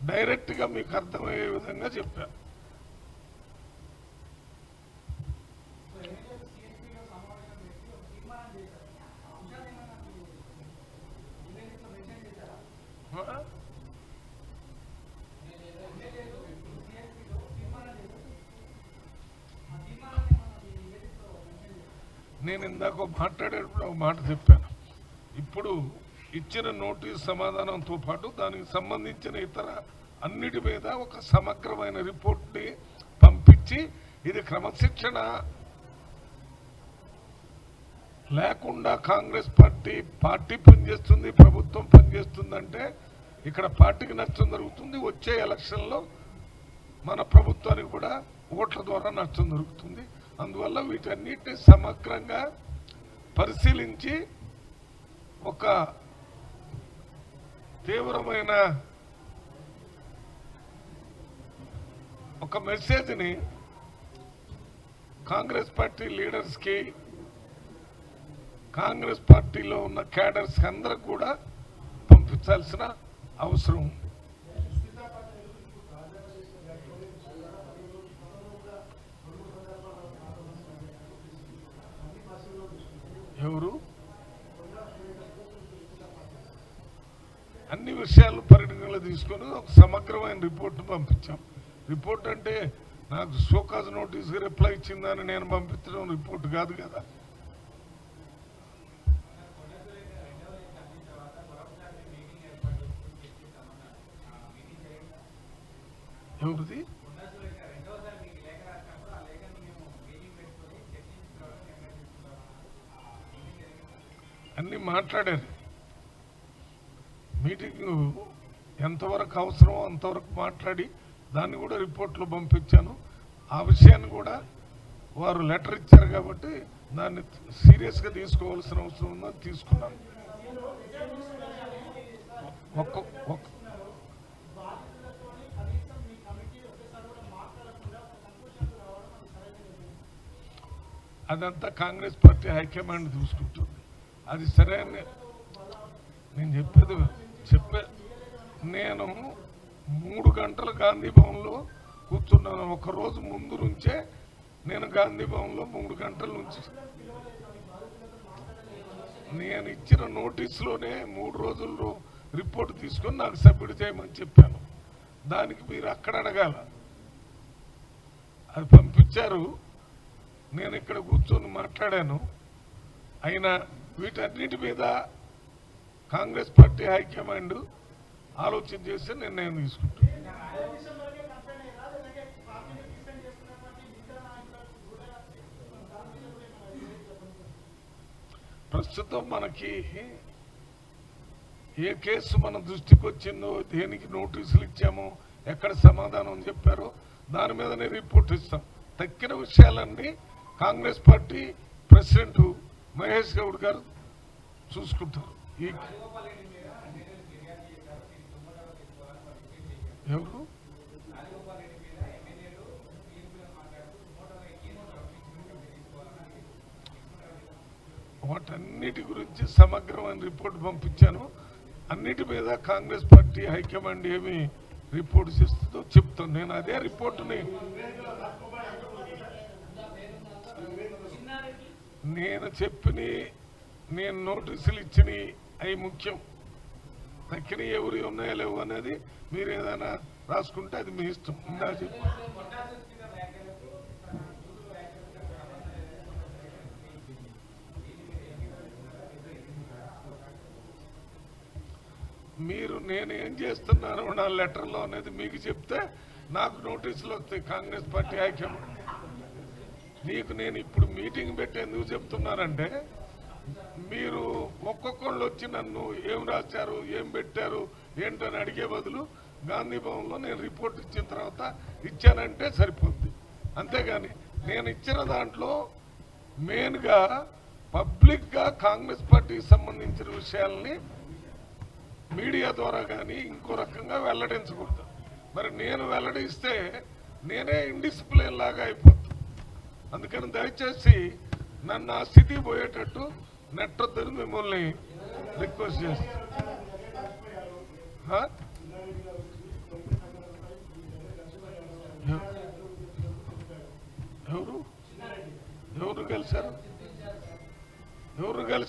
డైరెక్ట్గా మీకు అర్థమయ్యే విధంగా చెప్పాను. నేను ఇందాక మాట్లాడేటప్పుడు ఒక మాట చెప్పాను. ఇప్పుడు ఇచ్చిన నోటీస్ సమాధానంతో పాటు దానికి సంబంధించిన ఇతర అన్నిటి మీద ఒక సమగ్రమైన రిపోర్ట్ని పంపించి ఇది క్రమశిక్షణ లేకుండా కాంగ్రెస్ పార్టీ పనిచేస్తుంది, ప్రభుత్వం పనిచేస్తుందంటే ఇక్కడ పార్టీకి నష్టం జరుగుతుంది. వచ్చే ఎలక్షన్లో మన ప్రభుత్వానికి కూడా ఓట్ల ద్వారా నష్టం జరుగుతుంది. అందువల్ల వీటన్నిటిని సమగ్రంగా పరిశీలించి ఒక తీవ్రమైన ఒక మెసేజ్ని కాంగ్రెస్ పార్టీ లీడర్స్కి, కాంగ్రెస్ పార్టీలో ఉన్న క్యాడర్స్ అందరికి కూడా పంపించాల్సిన అవసరం ఉంది. ఎవరు అన్ని విషయాలు పరిగణనలో తీసుకొని ఒక సమగ్రమైన రిపోర్ట్ను పంపించాం. రిపోర్ట్ అంటే నాకు షోకాజ్ నోటీస్కి రిప్లై ఇచ్చిందని నేను పంపించడం రిపోర్ట్ కాదు కదా. ఎవరిది అన్ని మాట్లాడారు. మీటింగ్ ఎంతవరకు అవసరమో అంతవరకు మాట్లాడి దాన్ని కూడా రిపోర్ట్లో పంపించాను. ఆ విషయాన్ని కూడా వారు లెటర్ ఇచ్చారు కాబట్టి దాన్ని సీరియస్గా తీసుకోవాల్సిన అవసరం ఉందని తీసుకున్నాను. అదంతా కాంగ్రెస్ పార్టీ హైకమాండ్ చూసుకుంటుంది. అది సరైన నేను నేను 3 గంటలు గాంధీ భవన్లో కూర్చున్నాను. ఒకరోజు ముందు నుంచే నేను గాంధీ భవన్లో 3 గంటల నుంచి నేను ఇచ్చిన నోటీసులోనే 3 రోజుల్లో రిపోర్ట్ తీసుకొని నాకు సబ్మిట్ చేయమని చెప్పాను. దానికి మీరు అక్కడ అడగాల. అది పంపించారు. నేను ఇక్కడ కూర్చొని మాట్లాడాను. అయినా వీటన్నిటి మీద కాంగ్రెస్ పార్టీ హైకమాండ్ ఆలోచన చేసి నిర్ణయం తీసుకుంటుంది. ప్రస్తుతం మనకి ఏ కేసు మన దృష్టికి వచ్చిందో, దేనికి నోటీసులు ఇచ్చామో, ఎక్కడ సమాధానం చెప్పారో దాని మీదనే రిపోర్ట్ ఇస్తాం. తక్కిన విషయాలన్నీ కాంగ్రెస్ పార్టీ ప్రెసిడెంట్ మహేష్ గౌడ్ గారు చూసుకుంటారు. ఎవరు వాటన్నిటి గురించి సమగ్రమైన రిపోర్ట్ పంపించాను. అన్నిటి మీద కాంగ్రెస్ పార్టీ హైకమాండ్ ఏమి రిపోర్ట్ చేస్తుందో చెప్తాను. నేను అదే రిపోర్టుని నేను నోటీసులు ఇచ్చినవి అవి ముఖ్యం. తక్కిన ఎవరు ఉన్నాయో లేవు అనేది మీరు ఏదైనా రాసుకుంటే అది మీ ఇష్టం. మీరు నేనేం చేస్తున్నాను నా లెటర్లో అనేది మీకు చెప్తే నాకు నోటీసులు వస్తాయి. కాంగ్రెస్ పార్టీ హైకమాండ్ నీకు నేను ఇప్పుడు మీటింగ్ పెట్టి ఎందుకు చెప్తున్నానంటే, మీరు ఒక్కొక్కళ్ళు వచ్చి నన్ను ఏం రాశారు, ఏం పెట్టారు, ఏంటని అడిగే బదులు గాంధీ భవన్లో నేను రిపోర్ట్ ఇచ్చిన తర్వాత ఇచ్చానంటే సరిపోద్ది. అంతేగాని నేను ఇచ్చిన దాంట్లో మెయిన్గా పబ్లిక్గా కాంగ్రెస్ పార్టీకి సంబంధించిన విషయాల్ని మీడియా ద్వారా కానీ ఇంకో రకంగా వెల్లడించకూడదు. మరి నేను వెల్లడిస్తే నేనే ఇండిసిప్లిన్ లాగా అయిపోతాను. అందుకని దయచేసి నన్ను ఆ స్థితి పోయేటట్టు నెట్టొద్దని మిమ్మల్ని రిక్వెస్ట్ చేస్తాను.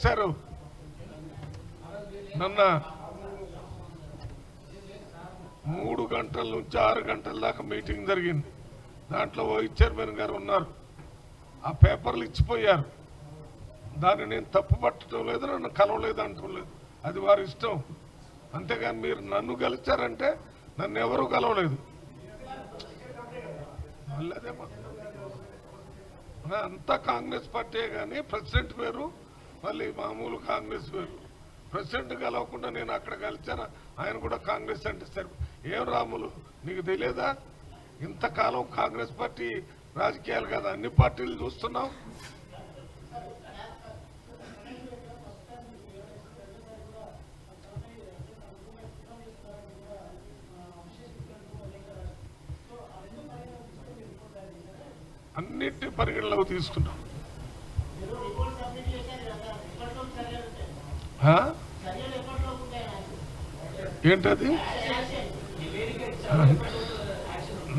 చేశారు నన్న 3 గంటల నుంచి 6 గంటల దాకా మీటింగ్ జరిగింది. దాంట్లో వైస్ చైర్మన్ గారు ఉన్నారు. ఆ పేపర్లు ఇచ్చిపోయారు. దాన్ని నేను తప్పు పట్టడం లేదు, నన్ను కలవలేదు అంటలేదు. అది వారి ఇష్టం. అంతేగాని మీరు నన్ను కలిచారంటే నన్ను ఎవరూ కలవలేదు. మళ్ళీ అదేమో అంతా కాంగ్రెస్ పార్టీ కానీ ప్రెసిడెంట్ వేరు, మళ్ళీ మామూలు కాంగ్రెస్ వేరు. ప్రెసిడెంట్ కలవకుండా నేను అక్కడ కలిచాను. ఆయన కూడా కాంగ్రెస్ అంటే సరే. ఏం రాములు నీకు తెలియదా? ఇంతకాలం కాంగ్రెస్ పార్టీ రాజకీయాలు కదా, అన్ని పార్టీలు చూస్తున్నాం. అన్నిటినీ పరిగణలోకి తీసుకున్నాం. ఏంటది?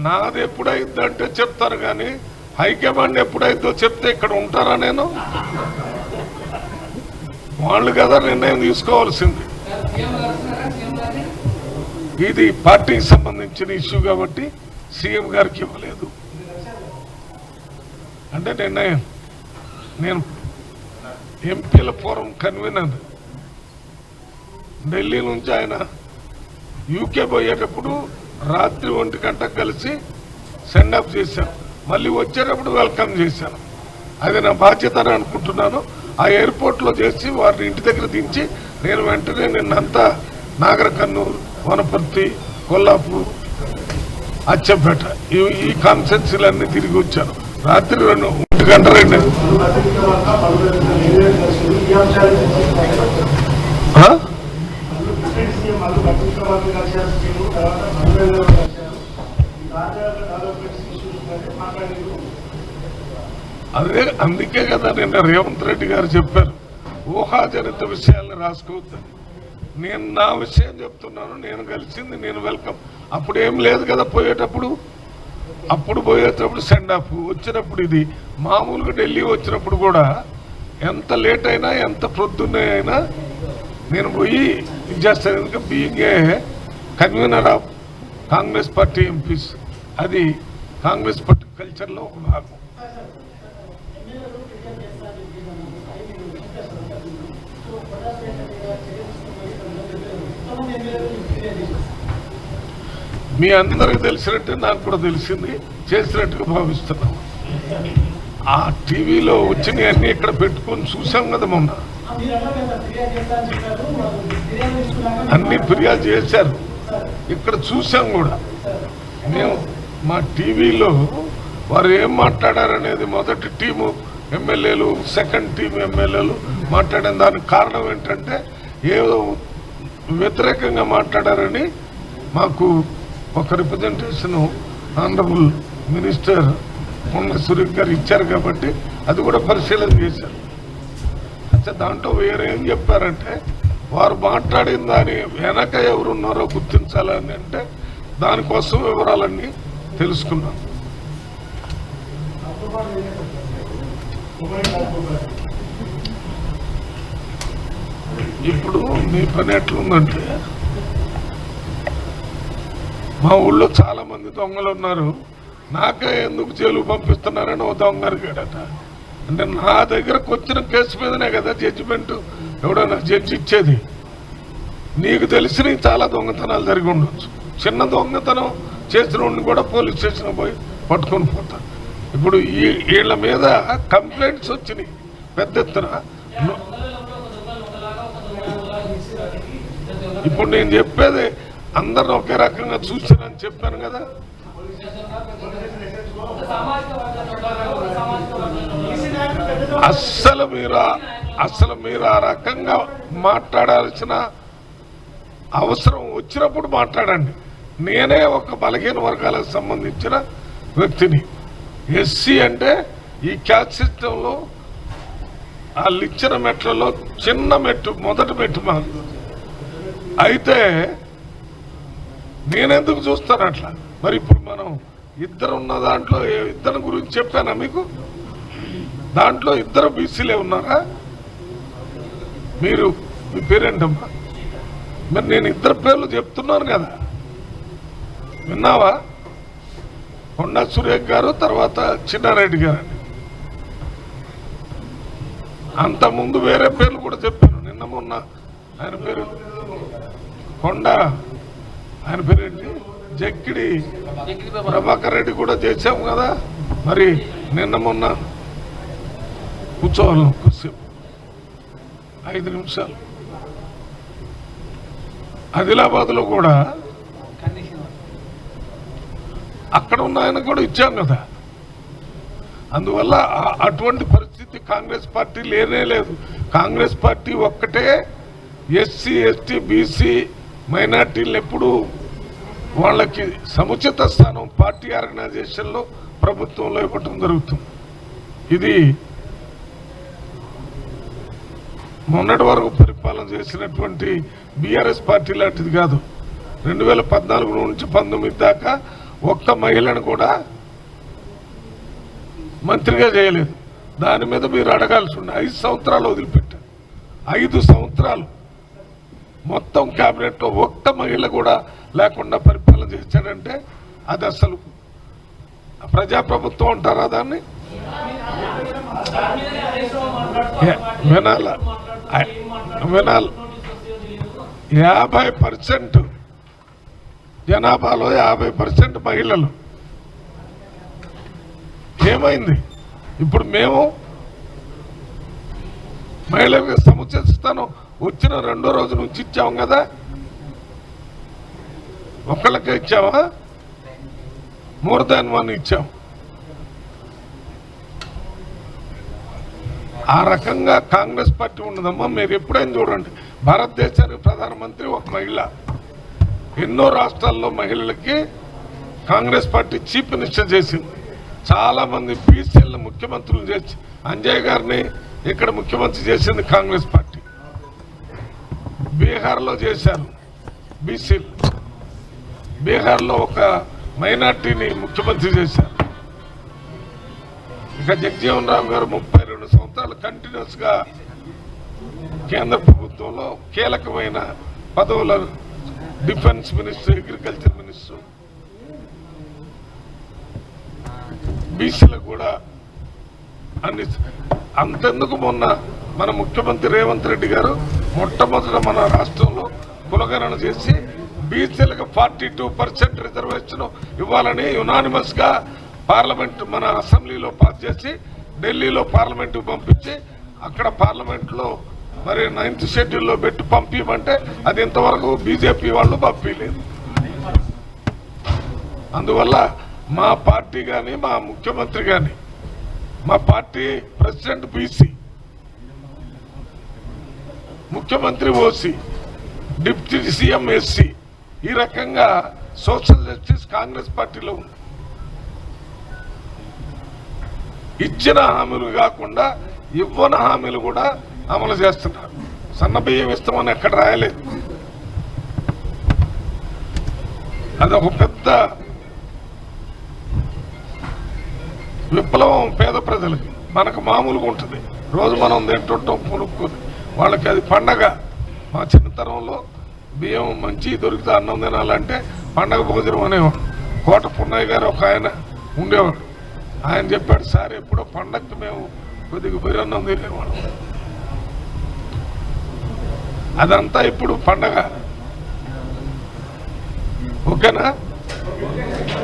నాది ఎప్పుడైందంటే చెప్తారు కానీ హైకమాండ్ ఎప్పుడైందో చెప్తే ఇక్కడ ఉంటారా? నేను వాళ్ళు కదా నిర్ణయం తీసుకోవాల్సింది. ఇది పార్టీకి సంబంధించిన ఇష్యూ కాబట్టి సీఎం గారికి ఇవ్వలేదు. అంటే నిర్ణయం నేను ఎంపీల ఫోరం కన్వీనర్. ఢిల్లీ నుంచి ఆయన యూకే పోయేటప్పుడు రాత్రి 1 గంటకు కలిసి సెండ్ ఆఫ్ చేశాను. మళ్ళీ వచ్చేటప్పుడు వెల్కమ్ చేశాను. అది నా బాధ్యత అని అనుకుంటున్నాను. ఆ ఎయిర్పోర్ట్లో చేసి వారిని ఇంటి దగ్గర దించి నేను వెంటనే నిన్నంతా నాగర్ కర్నూలు, వనపర్తి, కొల్లాపూర్, అచ్చంపేట ఈ కాన్స్టిట్యున్సీలన్నీ తిరిగి వచ్చాను. రాత్రి 1 గంట 2 అదే అందుకే కదా నిన్న రేవంత్ రెడ్డి గారు చెప్పారు, ఊహాజనిత విషయాలను రాసుకోవద్దని. నేను నా విషయం చెప్తున్నాను. నేను కలిసింది, నేను వెల్కమ్. అప్పుడు ఏం లేదు కదా పోయేటప్పుడు. అప్పుడు పోయేటప్పుడు సెండ్ ఆఫ్, వచ్చినప్పుడు ఇది మామూలుగా. ఢిల్లీ వచ్చినప్పుడు కూడా ఎంత లేట్ అయినా ఎంత ప్రొద్దున్నే అయినా నేను పోయి ఇది చేస్తాను. ఎందుకంటే being a convener of Congress party MPs, అది కాంగ్రెస్ పార్టీ కల్చర్లో ఒక భాగం. మీ అందరికి తెలిసినట్టే నాకు కూడా తెలిసింది, చేసినట్టుగా భావిస్తున్నాం. ఆ టీవీలో వచ్చినవి అన్నీ ఇక్కడ పెట్టుకొని చూసాం కదా మొన్న. అన్ని ఫిర్యాదు చేశారు, ఇక్కడ చూసాం కూడా మేము. మా టీవీలో వారు ఏం మాట్లాడారనేది మొదటి టీము ఎమ్మెల్యేలు, సెకండ్ టీం ఎమ్మెల్యేలు మాట్లాడిన దానికి కారణం ఏంటంటే ఏదో వ్యతిరేకంగా మాట్లాడారని మాకు ఒక రిప్రజెంటేషన్ ఆనరబుల్ మినిస్టర్ మొన్న సురేష్ గారు ఇచ్చారు కాబట్టి అది కూడా పరిశీలన చేశారు. అంటే దాంట్లో వేరేం చెప్పారంటే వారు మాట్లాడిన దాని వెనక ఎవరున్నారో గుర్తించాలని, అంటే దానికోసం వివరాలన్నీ తెలుసుకున్నాం. ఇప్పుడు మీ పని ఎట్లుందంటే, మా ఊళ్ళో చాలా మంది దొంగలు ఉన్నారు, నాకే ఎందుకు జైలు పంపిస్తున్నారని ఓ దొంగ అడిగాడట. అంటే నా దగ్గరకు వచ్చిన కేసు మీదనే కదా జడ్జిమెంట్ ఎవడన్నా జడ్జి ఇచ్చేది. నీకు తెలిసిన చాలా దొంగతనాలు జరిగి ఉండొచ్చు. చిన్న దొంగతనం చేసిన కూడా పోలీస్ స్టేషన్ పోయి పట్టుకొని పోతారు. ఇప్పుడు వీళ్ళ మీద కంప్లైంట్స్ వచ్చినాయి పెద్ద ఎత్తున. ఇప్పుడు నేను చెప్పేది అందరిని ఒకే రకంగా చూసానని చెప్పాను కదా. అస్సలు మీరు ఆ రకంగా మాట్లాడాల్సిన అవసరం వచ్చినప్పుడు మాట్లాడండి. నేనే ఒక బలహీన వర్గాలకు సంబంధించిన వ్యక్తిని. ఎస్సీ అంటే ఈ క్యాస్ట్ సిస్టంలో వాళ్ళు ఇచ్చిన మెట్లలో చిన్న మెట్టు, మొదటి మెట్టు మాకు. అయితే నేనెందుకు చూస్తాను అట్లా? మరి ఇప్పుడు మనం ఇద్దరు ఉన్న దాంట్లో ఇద్దరి గురించి చెప్పానా మీకు? దాంట్లో ఇద్దరు బీసీలే ఉన్నారా? మీరు మీ పేరేంటమ్మా? మరి నేను ఇద్దరు పేర్లు చెప్తున్నాను కదా, విన్నావా? కొండా సురేఖ్ గారు, తర్వాత చిన్నారెడ్డి గారు అని. అంతకుముందు వేరే పేర్లు కూడా చెప్పాను. నిన్న మొన్న ఆయన పేరు ఆయన పేరేంటి, జక్కిడి ప్రభాకర్ రెడ్డి కూడా చేశాము కదా. మరి నిన్న మొన్న కూర్చోవాలి కొద్దిసేపు 5 నిమిషాలు. ఆదిలాబాద్లో కూడా అక్కడ ఉన్న ఆయన కూడా ఇచ్చాం కదా. అందువల్ల అటువంటి పరిస్థితి కాంగ్రెస్ పార్టీ లేనే లేదు. కాంగ్రెస్ పార్టీ ఒక్కటే ఎస్సీ ఎస్టీ బీసీ మైనార్టీలు ఎప్పుడు వాళ్ళకి సముచిత స్థానం పార్టీ ఆర్గనైజేషన్లో ప్రభుత్వంలో ఇవ్వటం జరుగుతుంది. ఇది మొన్నటి వరకు పరిపాలన చేసినటువంటి బీఆర్ఎస్ పార్టీ లాంటిది కాదు. 2014 నుంచి 19 దాకా ఒక్క మహిళను కూడా మంత్రిగా చేయలేదు. దాని మీద మీరు అడగాల్సి ఉన్న 5 సంవత్సరాలు వదిలిపెట్టారు. 5 సంవత్సరాలు మొత్తం క్యాబినెట్లో ఒక్క మహిళ కూడా లేకుండా పరిపాలన చేశాడంటే అది అసలు ప్రజాప్రభుత్వం అంటారా? దాన్ని వినాల 50% జనాభాలో 50% మహిళలు. ఏమైంది? ఇప్పుడు మేము మహిళలకు సముచిత స్థానం వచ్చిన 2వ రోజు నుంచి ఇచ్చాము కదా. ఒక్కళ్ళకే ఇచ్చామా? మోర్ దాన్ 1 ఇచ్చాం. ఆ రకంగా కాంగ్రెస్ పార్టీ ఉన్నదమ్మా. మీరు ఎప్పుడైనా చూడండి, భారతదేశానికి ప్రధానమంత్రి ఒక మహిళ. ఎన్నో రాష్ట్రాల్లో మహిళలకి కాంగ్రెస్ పార్టీ చీఫ్ మినిస్టర్ చేసింది. చాలామంది బీసీలను ముఖ్యమంత్రులు చేసి, అంజయ్ గారిని ఇక్కడ ముఖ్యమంత్రి చేసింది కాంగ్రెస్ పార్టీ. బీహార్లో చేశారు బీసీలు. బీహార్లో ఒక మైనార్టీని ముఖ్యమంత్రి చేశారు. ఇక జగజీవన్ రామ్ గారు 32 సంవత్సరాలు కంటిన్యూస్గా కేంద్ర ప్రభుత్వంలో కీలకమైన పదవులను, డిఫెన్స్ మినిస్టర్, అగ్రికల్చర్ మినిస్టర్, బీసీలకు కూడా అన్ని. అంతెందుకు మొన్న మన ముఖ్యమంత్రి రేవంత్ రెడ్డి గారు మొట్టమొదట మన రాష్ట్రంలో కులగణన చేసి బీసీలకు 42% రిజర్వేషన్ ఇవ్వాలని యునానిమస్ గా పార్లమెంట్ మన అసెంబ్లీలో పాస్ చేసి ఢిల్లీలో పార్లమెంట్ పంపించి అక్కడ పార్లమెంట్లో మరి 9th షెడ్యూల్లో పెట్టి పంపించమంటే అది ఇంతవరకు బీజేపీ వాళ్ళు పంపించలేదు. అందువల్ల మా పార్టీ కానీ మా ముఖ్యమంత్రి కానీ, మా పార్టీ ప్రెసిడెంట్ బీసీ, ముఖ్యమంత్రి ఓసీ, డిప్యూటీ సీఎం ఎస్సీ, ఈ రకంగా సోషల్ జస్టిస్ కాంగ్రెస్ పార్టీలో ఉంది. ఇచ్చిన హామీలు కాకుండా ఇవ్వని హామీలు కూడా అమలు చేస్తున్నారు. సన్నబియ్యం ఇస్తామని ఎక్కడ రాయలేదు. అదొక పెద్ద విప్లవం పేద ప్రజలకి. మనకు మామూలుగా ఉంటుంది, రోజు మనం తింటుంటాం కొనుక్కొని. వాళ్ళకి అది పండగ. మా చిన్నతనంలో బియ్యం మంచి దొరికితే అన్నం తినాలంటే పండగ భోజనం అనేవాడు. కోట పున్నయ్య గారు ఒక ఆయన ఉండేవాడు. ఆయన చెప్పాడు, సార్ ఎప్పుడో పండగకి మేము కొద్దిగా బిర్యాన్నం తినేవాళ్ళం. అదంతా ఇప్పుడు పండగ. ఓకేనా?